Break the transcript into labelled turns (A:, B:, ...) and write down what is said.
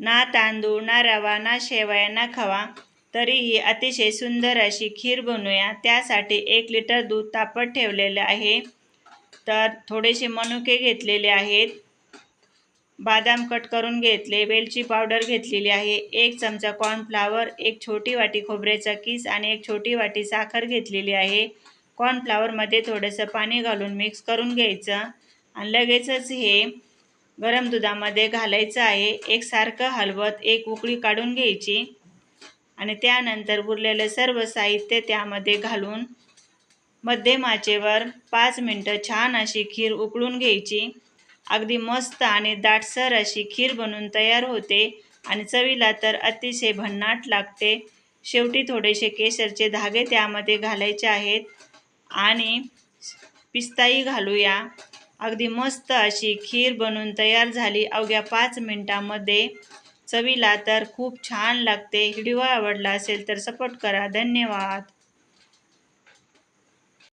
A: ना तांदूळ, ना रवा, ना शेवया, ना खवा, तरीही अतिशय सुंदर अशी खीर बनवूया। त्यासाठी 1 लिटर दूध तापत ठेवलेले आहे। तर थोडेसे मनुके घेतलेले आहेत, बदाम कट करून घेतले, वेलची पावडर घेतलेली आहे, 1 चमचा कॉर्नफ्लॉवर, 1 छोटी वाटी खोबऱ्याचा किस आणि 1 छोटी वाटी साखर घेतलेली आहे। कॉर्नफ्लॉवरमध्ये थोडंसं पाणी घालून मिक्स करून घ्यायचं आणि लगेचच हे गरम दुधामध्ये घालायचं आहे। एकसारखं हलवत एक उकळी काढून घ्यायची आणि त्यानंतर उरलेलं सर्व साहित्य त्यामध्ये घालून मध्यम आचेवर 5 मिनिटं छान अशी खीर उकळून घ्यायची। अगदी मस्त आणि दाटसर अशी खीर बनून तयार होते आणि चवीला तर अतिशय भन्नाट लागते। शेवटी थोडेसे केशरचे धागे त्यामध्ये घालायचे आहेत आणि पिस्ताही घालूया। अगदी मस्त अशी खीर बनून तयार झाली अवघ्या 5 मिनिटांमध्ये। चवीला तर खूप छान लागते। व्हिडिओ आवडला असेल तर सपोर्ट करा। धन्यवाद।